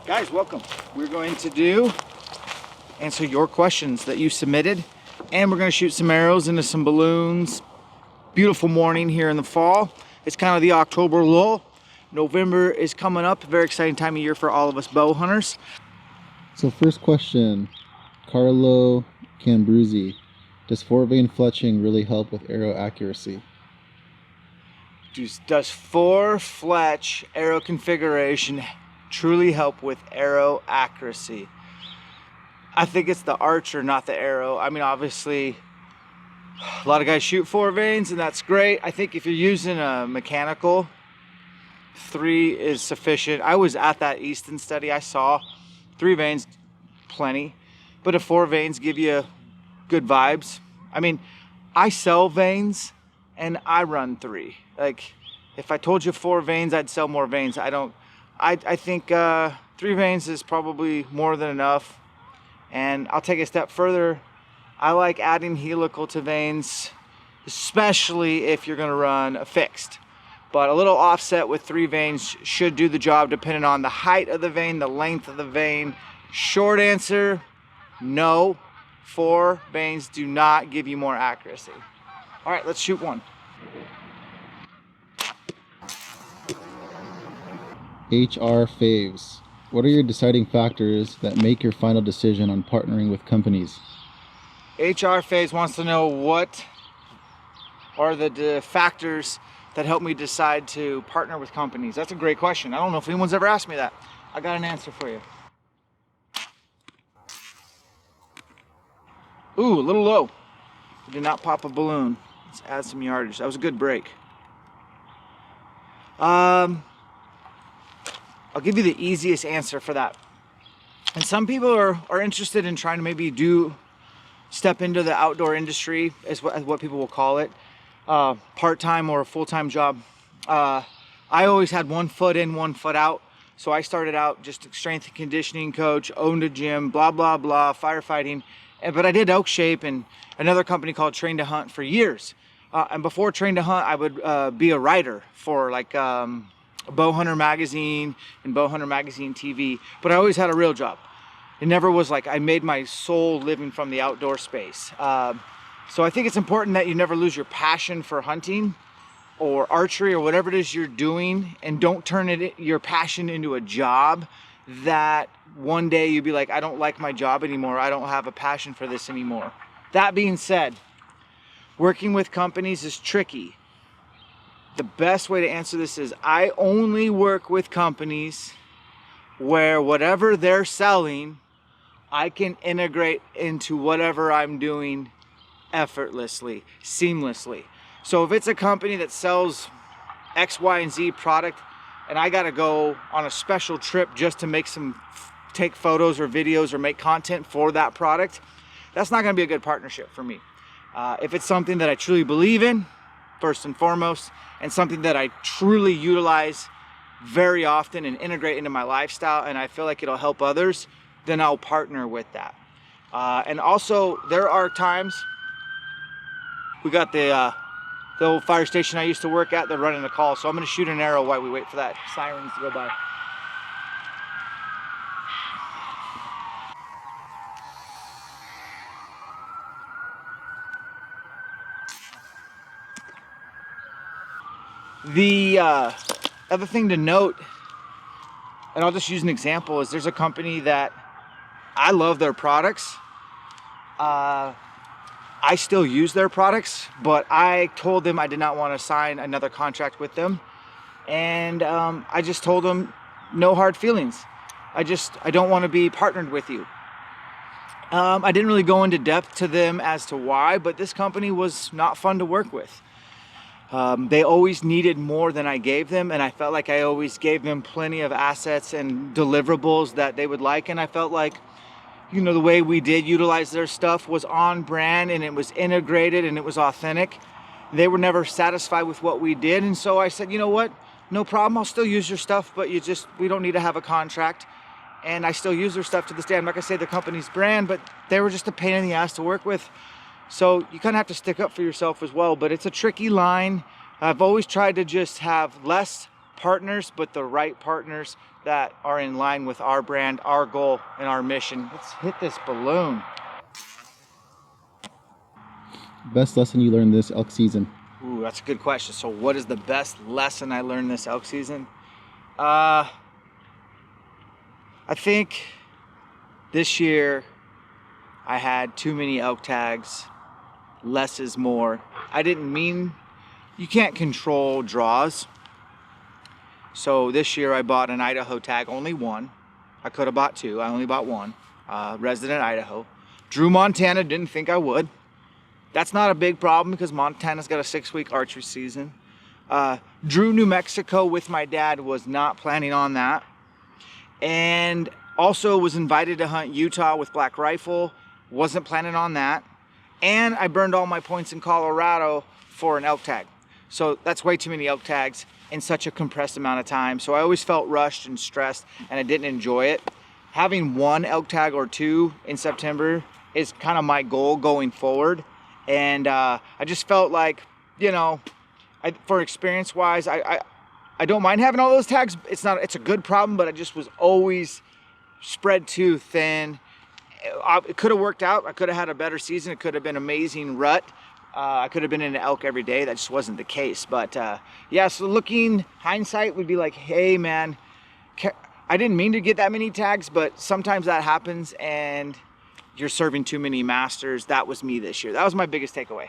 Guys, welcome. We're going to answer your questions that you submitted, and we're going to shoot some arrows into some balloons. Beautiful morning here in the fall. It's kind of the October lull. November is coming up. Very exciting time of year for all of us bow hunters. So first question, Carlo Cambruzzi. Does 4-vane fletching really help with arrow accuracy? Does 4-fletch arrow configuration truly help with arrow accuracy? I think it's the archer, not the arrow. I mean, obviously, a lot of guys shoot 4 vanes, and that's great. I think if you're using a mechanical, 3 is sufficient. I was at that Easton study. I saw 3 vanes, plenty. But if 4 vanes give you good vibes, I mean, I sell vanes and I run 3. Like, if I told you 4 vanes, I'd sell more vanes. I think 3 vanes is probably more than enough. And I'll take a step further. I like adding helical to vanes, especially if you're gonna run a fixed. But a little offset with 3 vanes should do the job depending on the height of the vane, the length of the vane. Short answer, no. 4 vanes do not give you more accuracy. All right, let's shoot one. HR Faves. What are your deciding factors that make your final decision on partnering with companies? HR Phase wants to know what are the factors that help me decide to partner with companies. That's a great question. I don't know if anyone's ever asked me that. I got an answer for you. Ooh, a little low. Did not pop a balloon. Let's add some yardage. That was a good break. I'll give you the easiest answer for that. And some people are interested in trying to maybe step into the outdoor industry, is what people will call it, part-time or a full-time job. I always had 1 foot in, 1 foot out. So I started out just a strength and conditioning coach, owned a gym, blah, blah, blah, firefighting. But I did ElkShape and another company called Train to Hunt for years. And before Train to Hunt, I would be a writer for like Bow Hunter Magazine and Bow Hunter Magazine TV. But I always had a real job. It never was like I made my soul living from the outdoor space. So I think it's important that you never lose your passion for hunting or archery or whatever it is you're doing, and don't turn your passion into a job that one day you'd be like, I don't like my job anymore. I don't have a passion for this anymore. That being said, working with companies is tricky. The best way to answer this is I only work with companies where whatever they're selling, I can integrate into whatever I'm doing effortlessly, seamlessly. So if it's a company that sells X, Y, and Z product, and I gotta go on a special trip just to take photos or videos or make content for that product, that's not gonna be a good partnership for me. If it's something that I truly believe in, first and foremost, and something that I truly utilize very often and integrate into my lifestyle, and I feel like it'll help others, then I'll partner with that. And also, there are times, we got the old fire station I used to work at, they're running a call, so I'm gonna shoot an arrow while we wait for that sirens to go by. The other thing to note, and I'll just use an example, is there's a company that I love their products. I still use their products, but I told them I did not want to sign another contract with them. And I just told them, no hard feelings. I don't want to be partnered with you. I didn't really go into depth to them as to why, but this company was not fun to work with. They always needed more than I gave them, and I felt like I always gave them plenty of assets and deliverables that they would like, and I felt like, you know, the way we did utilize their stuff was on brand, and it was integrated, and it was authentic. They were never satisfied with what we did, and so I said, you know what, no problem, I'll still use your stuff, but we don't need to have a contract. And I still use their stuff to this day. I'm not gonna say the company's brand, but they were just a pain in the ass to work with. So you kind of have to stick up for yourself as well, but it's a tricky line. I've always tried to just have less partners, but the right partners that are in line with our brand, our goal, and our mission. Let's hit this balloon. Best lesson you learned this elk season? Ooh, that's a good question. So what is the best lesson I learned this elk season? I think this year I had too many elk tags. Less is more. I didn't mean, you can't control draws. So this year I bought an Idaho tag, only one. I could have bought two, I only bought one. Resident Idaho. Drew Montana, didn't think I would. That's not a big problem because Montana's got a 6-week archery season. Drew New Mexico with my dad, was not planning on that. And also was invited to hunt Utah with Black Rifle, wasn't planning on that. And I burned all my points in Colorado for an elk tag. So that's way too many elk tags in such a compressed amount of time. So I always felt rushed and stressed and I didn't enjoy it. Having one elk tag or two in September is kind of my goal going forward. And I just felt like, you know, for experience wise, I don't mind having all those tags. It's a good problem, but I just was always spread too thin. It could have worked out. I could have had a better season. It could have been amazing rut. I could have been in elk every day. That just wasn't the case. But yeah, so looking hindsight would be like, hey man, I didn't mean to get that many tags, but sometimes that happens and you're serving too many masters. That was me this year. That was my biggest takeaway.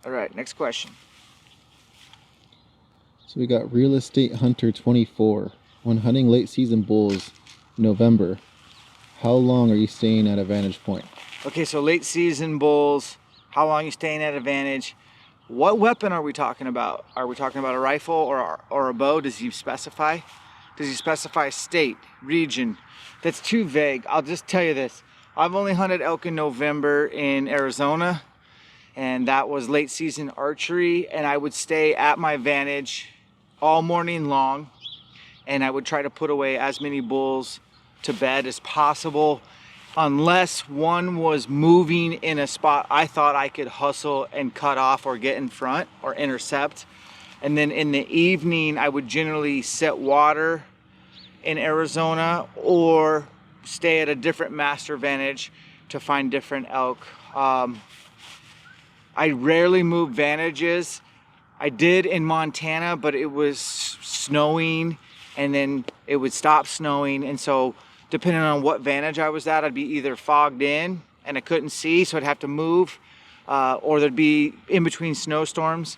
All right, next question. So we got Real Estate Hunter 24. When hunting late season bulls in November, how long are you staying at a vantage point? Okay, so late season bulls, how long are you staying at advantage? What weapon are we talking about? Are we talking about a rifle or a bow? Does he specify? Does he specify state, region? That's too vague. I'll just tell you this. I've only hunted elk in November in Arizona, and that was late season archery, and I would stay at my vantage all morning long, and I would try to put away as many bulls to bed as possible, unless one was moving in a spot I thought I could hustle and cut off or get in front or intercept. And then in the evening, I would generally set water in Arizona or stay at a different master vantage to find different elk. I rarely move vantages. I did in Montana, but it was snowing and then it would stop snowing. And so depending on what vantage I was at, I'd be either fogged in and I couldn't see, so I'd have to move, or there'd be in between snowstorms.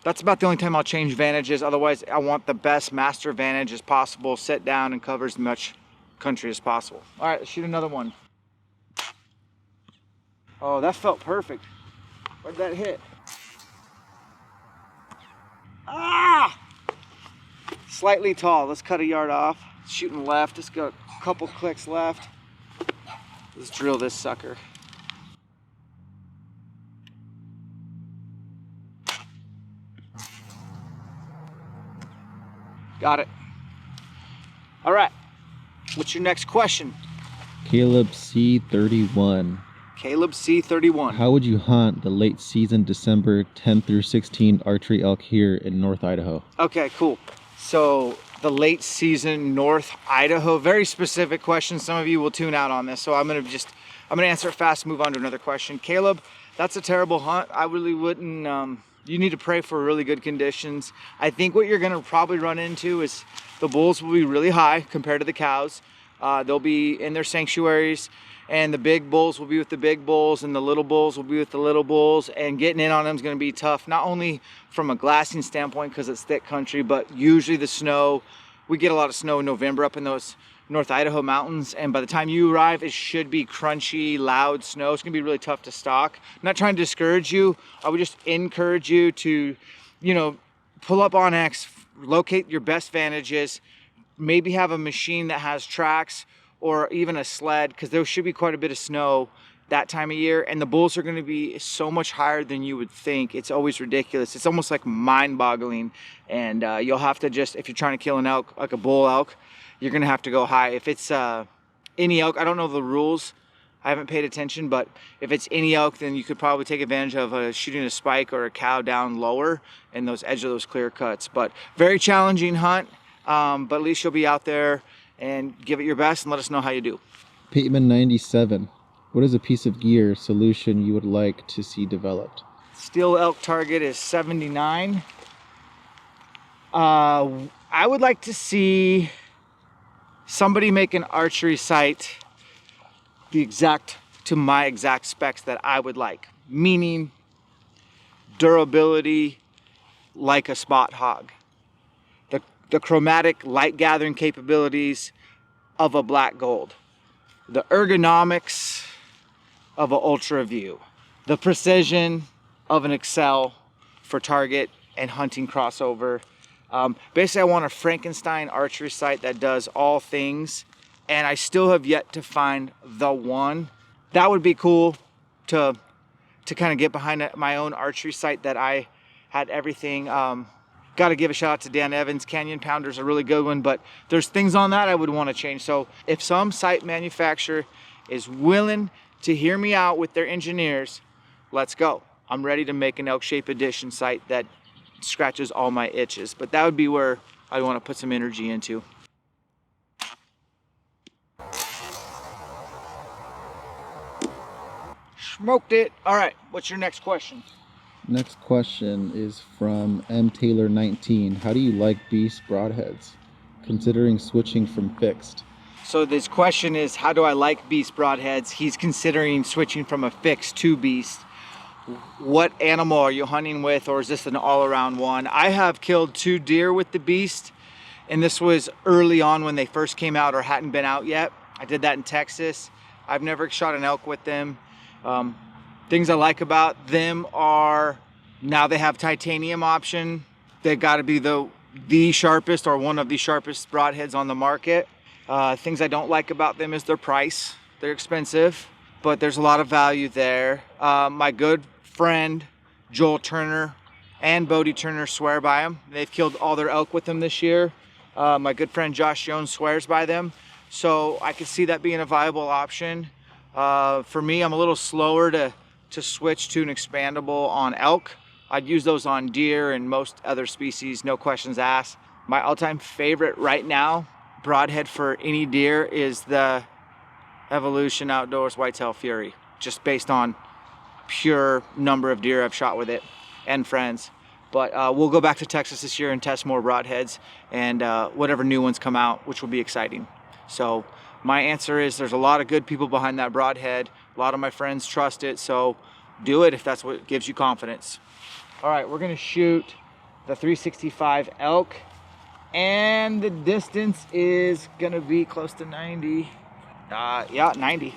That's about the only time I'll change vantages. Otherwise, I want the best master vantage as possible, sit down and cover as much country as possible. All right, let's shoot another one. Oh, that felt perfect. Where'd that hit? Ah! Slightly tall. Let's cut a yard off. Shooting left. Just got a couple clicks left. Let's drill this sucker. Got it. All right. What's your next question? Caleb C31. Caleb C31. How would you hunt the late season December 10 through 16 archery elk here in North Idaho? Okay, cool. So the late season North Idaho, very specific question. Some of you will tune out on this, so I'm gonna answer it fast, move on to another question. Caleb, that's a terrible hunt. I really wouldn't, you need to pray for really good conditions. I think what you're gonna probably run into is the bulls will be really high compared to the cows. They'll be in their sanctuaries, and the big bulls will be with the big bulls and the little bulls will be with the little bulls, and getting in on them is going to be tough, not only from a glassing standpoint because it's thick country, but usually the snow, we get a lot of snow in November up in those North Idaho mountains, and by the time you arrive it should be crunchy, loud snow. It's going to be really tough to stalk. I'm not trying to discourage you. I would just encourage you to, you know, pull up on X, locate your best vantages, maybe have a machine that has tracks or even a sled, because there should be quite a bit of snow that time of year, and the bulls are going to be so much higher than you would think. It's always ridiculous. It's almost like mind-boggling, and you'll have to just, if you're trying to kill an elk, like a bull elk, you're going to have to go high. If it's any elk, I don't know the rules. I haven't paid attention, but if it's any elk, then you could probably take advantage of shooting a spike or a cow down lower in those edge of those clear cuts. But very challenging hunt, but at least you'll be out there and give it your best and let us know how you do. Pateman 97. What is a piece of gear solution you would like to see developed? Steel elk target is 79. I would like to see somebody make an archery sight to my exact specs that I would like, meaning durability like a spot hog, the chromatic light gathering capabilities of a black gold, the ergonomics of an Ultra View, the precision of an Excel for target and hunting crossover. Basically, I want a Frankenstein archery sight that does all things, and I still have yet to find the one. That would be cool to kind of get behind my own archery sight that I had everything. Got to give a shout out to Dan Evans. Canyon Pounder's a really good one, but there's things on that I would want to change. So if some sight manufacturer is willing to hear me out with their engineers, let's go. I'm ready to make an ElkShape edition sight that scratches all my itches, but that would be where I want to put some energy into. Smoked it. All right, what's your next question? Next question is from M. Taylor 19. How do you like beast broadheads, considering switching from fixed? So this question is, how do I like beast broadheads? He's considering switching from a fixed to beast. What animal are you hunting with, or is this an all-around one? I have killed 2 deer with the beast, and this was early on when they first came out or hadn't been out yet. I did that in Texas. I've never shot an elk with them. Things I like about them are now they have titanium option. They've got to be the sharpest or one of the sharpest broadheads on the market. Things I don't like about them is their price. They're expensive, but there's a lot of value there. My good friend Joel Turner and Bodie Turner swear by them. They've killed all their elk with them this year. My good friend Josh Jones swears by them, so I could see that being a viable option. For me, I'm a little slower to switch to an expandable on elk. I'd use those on deer and most other species, no questions asked. My all-time favorite right now, broadhead for any deer, is the Evolution Outdoors Whitetail Fury, just based on pure number of deer I've shot with it and friends. But we'll go back to Texas this year and test more broadheads and whatever new ones come out, which will be exciting. So my answer is there's a lot of good people behind that broadhead. A lot of my friends trust it, so do it if that's what gives you confidence. All right, we're gonna shoot the 365 elk, and the distance is gonna be close to 90. Yeah, 90.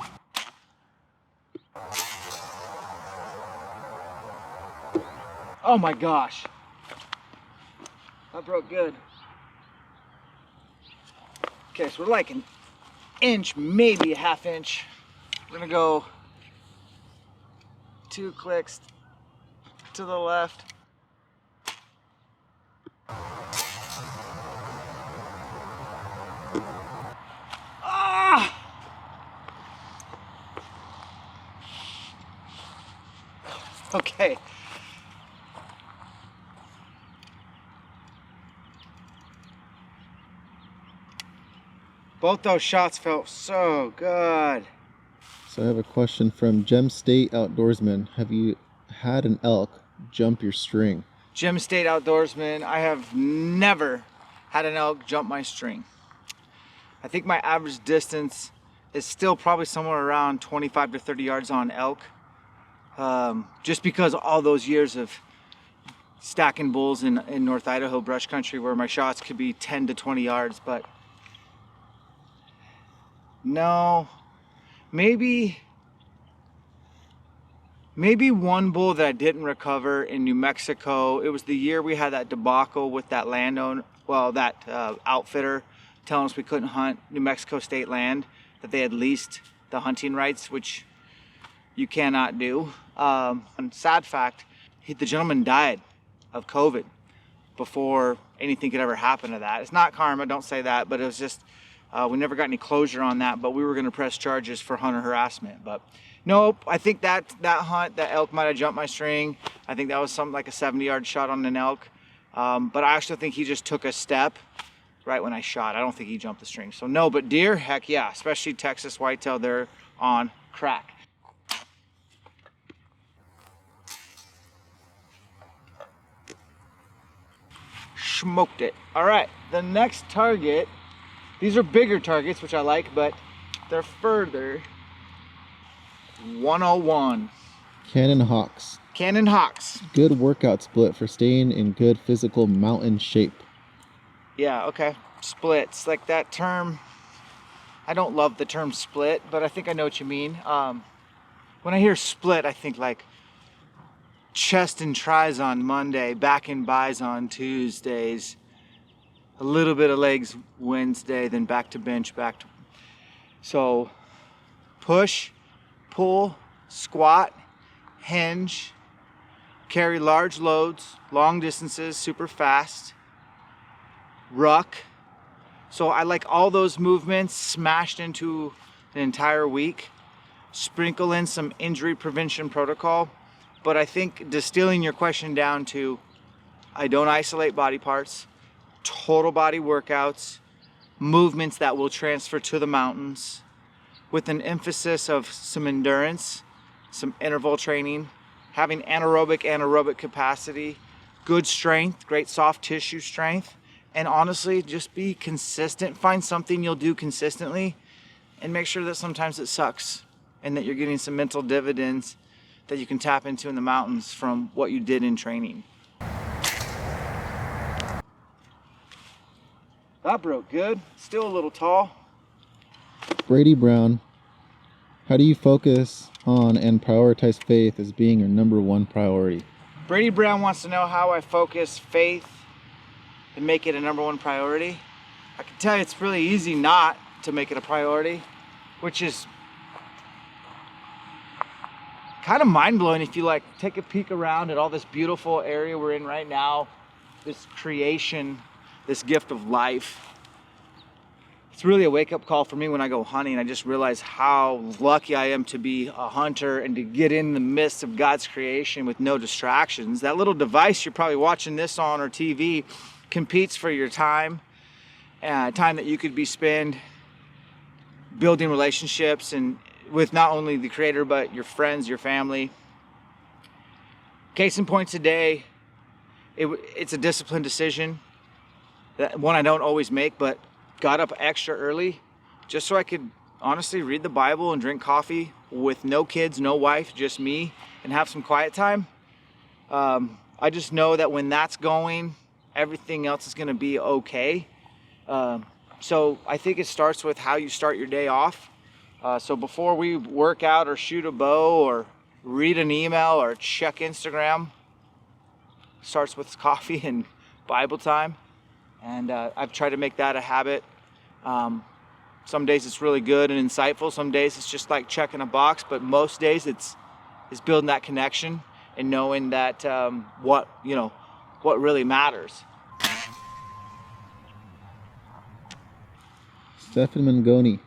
Oh my gosh, that broke good. Okay, so we're like an inch, maybe a half inch. We're gonna go 2 clicks to the left. Ah! Okay. Both those shots felt so good. So I have a question from Gem State Outdoorsman. Have you had an elk jump your string? Gem State Outdoorsman, I have never had an elk jump my string. I think my average distance is still probably somewhere around 25 to 30 yards on elk. Just because of all those years of stacking bulls in North Idaho brush country where my shots could be 10 to 20 yards, but no, maybe one bull that I didn't recover in New Mexico. It was the year we had that debacle with that landowner, well, that outfitter telling us we couldn't hunt New Mexico state land, that they had leased the hunting rights, which you cannot do. And sad fact, the gentleman died of COVID before anything could ever happen to that. It's not karma, don't say that, but it was just We never got any closure on that, but we were going to press charges for hunter harassment. But nope, I think that hunt, that elk might have jumped my string. I think that was something like a 70-yard shot on an elk. But I actually think he just took a step right when I shot. I don't think he jumped the string. So no, but deer, heck yeah, especially Texas whitetail, they're on crack. Smoked it. All right, the next target, these are bigger targets, which I like, but they're further. 101. Cannon Hawks. Cannon Hawks. Good workout split for staying in good physical mountain shape. Yeah, okay. Splits, like that term. I don't love the term split, but I think I know what you mean. When I hear split, I think like chest and tries on Monday, back and buys on Tuesdays, a little bit of legs Wednesday, then back to bench, So push, pull, squat, hinge, carry large loads, long distances, super fast, ruck. So I like all those movements smashed into an entire week. Sprinkle in some injury prevention protocol. But I think distilling your question down to, I don't isolate body parts, total body workouts, movements that will transfer to the mountains, with an emphasis of some endurance, some interval training, having anaerobic capacity, good strength, great soft tissue strength, and honestly, just be consistent. Find something you'll do consistently and make sure that sometimes it sucks and that you're getting some mental dividends that you can tap into in the mountains from what you did in training. That broke good. Still a little tall. Brady Brown. How do you focus on and prioritize faith as being your #1 priority? Brady Brown wants to know how I focus faith and make it a #1 priority. I can tell you it's really easy not to make it a priority, which is kind of mind-blowing if you like take a peek around at all this beautiful area we're in right now, this creation, this gift of life. It's really a wake-up call for me when I go hunting. I just realize how lucky I am to be a hunter and to get in the midst of God's creation with no distractions. That little device you're probably watching this on or TV competes for your time, time that you could be spend building relationships and with not only the creator but your friends, your family. Case in point today, it's a disciplined decision, that one I don't always make, but got up extra early just so I could honestly read the Bible and drink coffee with no kids, no wife, just me, and have some quiet time. I just know that when that's going, everything else is going to be okay. So I think it starts with how you start your day off. So before we work out or shoot a bow or read an email or check Instagram, starts with coffee and Bible time. And I've tried to make that a habit. Some days it's really good and insightful. Some days it's just like checking a box. But most days it's building that connection and knowing that what really matters. Stefan Mangoni.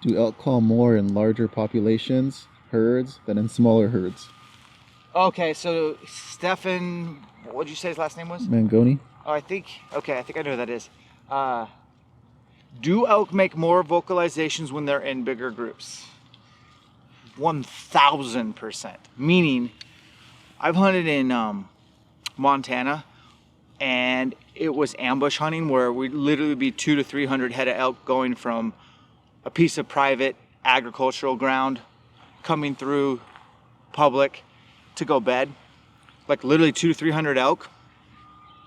Do elk call more in larger populations, herds, than in smaller herds? Okay, so Stefan, what did you say his last name was? Mangoni. Oh, I think I know who that is. Do elk make more vocalizations when they're in bigger groups? 1000%. Meaning, I've hunted in Montana, and it was ambush hunting where we'd literally be 200 to 300 head of elk going from a piece of private agricultural ground coming through public to go bed. Like literally 200 to 300 elk.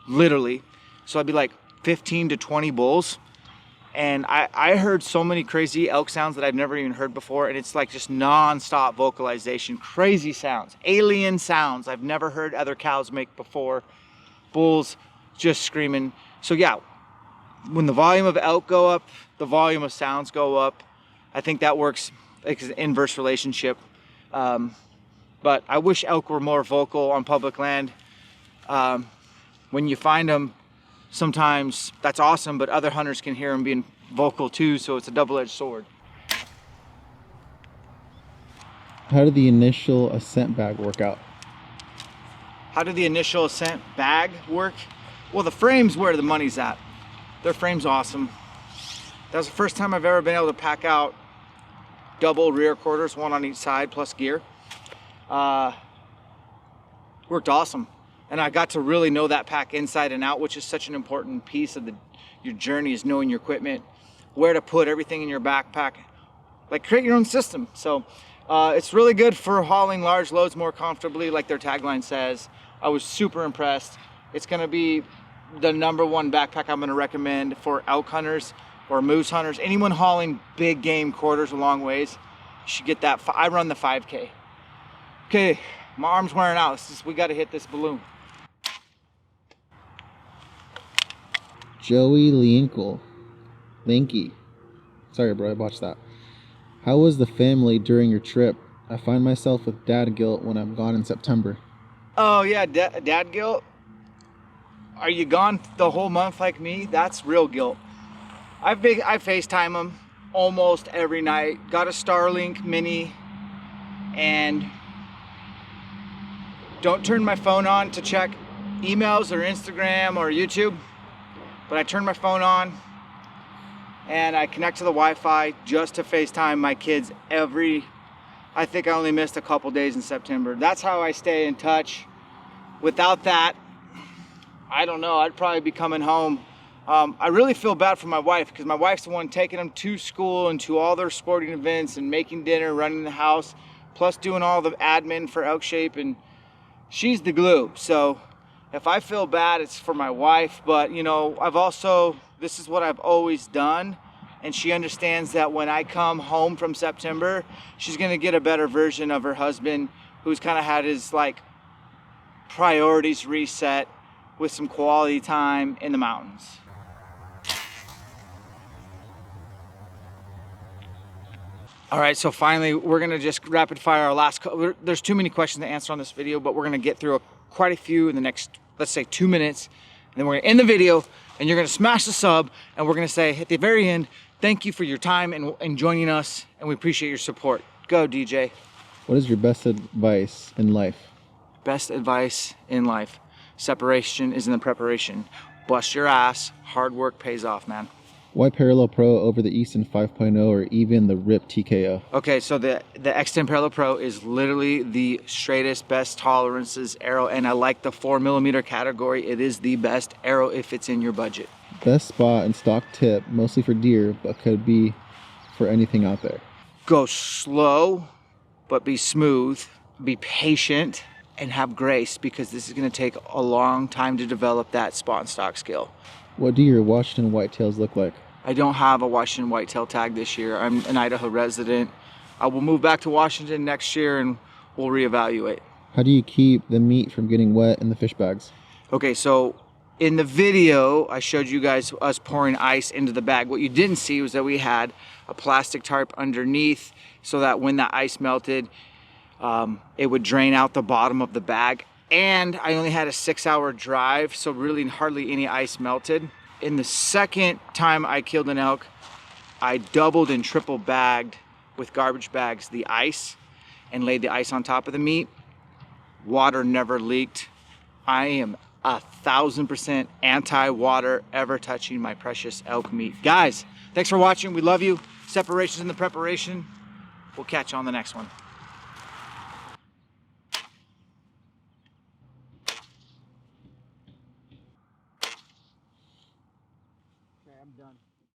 Literally. So I'd be like 15 to 20 bulls. And I heard so many crazy elk sounds that I've never even heard before. And it's like just non-stop vocalization. Crazy sounds. Alien sounds I've never heard other cows make before. Bulls just screaming. So yeah, when the volume of elk go up, the volume of sounds go up. I think that works like an inverse relationship. But I wish elk were more vocal on public land. When you find them, sometimes that's awesome, but other hunters can hear them being vocal too, so it's a double-edged sword. How did the initial ascent bag work out? How did the initial ascent bag work? Well, the frame's where the money's at. Their frame's awesome. That was the first time I've ever been able to pack out double rear quarters, one on each side plus gear. Worked awesome. And I got to really know that pack inside and out, which is such an important piece of your journey, is knowing your equipment, where to put everything in your backpack, like create your own system. So it's really good for hauling large loads more comfortably, like their tagline says. I was super impressed. It's gonna be the #1 backpack I'm gonna recommend for elk hunters or moose hunters, anyone hauling big game quarters a long ways. You should get that. I run the 5K. Okay, my arm's wearing out. We gotta hit this balloon. Joey Linky. Sorry, bro, I botched that. How was the family during your trip? I find myself with dad guilt when I'm gone in September. Oh yeah, dad guilt. Are you gone the whole month like me? That's real guilt. I FaceTime them almost every night. Got a Starlink Mini, and don't turn my phone on to check emails or Instagram or YouTube, but I turn my phone on and I connect to the Wi-Fi just to FaceTime my kids I think I only missed a couple days in September. That's how I stay in touch. Without that, I don't know, I'd probably be coming home. I really feel bad for my wife, because my wife's the one taking them to school and to all their sporting events and making dinner, running the house, plus doing all the admin for ElkShape, and she's the glue. So if I feel bad, it's for my wife. But you know, this is what I've always done, and she understands that when I come home from September, she's gonna get a better version of her husband, who's kind of had his like priorities reset with some quality time in the mountains. All right, so finally, we're gonna just rapid fire our last, there's too many questions to answer on this video, but we're gonna get through quite a few in the next, let's say 2 minutes, and then we're gonna end the video, and you're gonna smash the sub, and we're gonna say at the very end, thank you for your time and joining us, and we appreciate your support. Go, DJ. What is your best advice in life? Best advice in life. Separation is in the preparation. Bust your ass, hard work pays off, man. Why Parallel Pro over the Easton 5.0 or even the RIP TKO? Okay, so the X10 Parallel Pro is literally the straightest, best tolerances arrow, and I like the 4mm category. It is the best arrow if it's in your budget. Best spot and stock tip, mostly for deer, but could be for anything out there. Go slow, but be smooth, be patient, and have grace, because this is gonna take a long time to develop that spot and stock skill. What do your Washington whitetails look like? I don't have a Washington whitetail tag this year. I'm an Idaho resident. I will move back to Washington next year and we'll reevaluate. How do you keep the meat from getting wet in the fish bags? Okay, so in the video, I showed you guys us pouring ice into the bag. What you didn't see was that we had a plastic tarp underneath so that when the ice melted, it would drain out the bottom of the bag. And I only had a 6-hour drive, so really hardly any ice melted. In the second time I killed an elk, I doubled and triple bagged with garbage bags the ice and laid the ice on top of the meat. Water never leaked. I am 1,000% anti-water ever touching my precious elk meat. Guys, thanks for watching. We love you. Separation's in the preparation. We'll catch you on the next one. I'm done.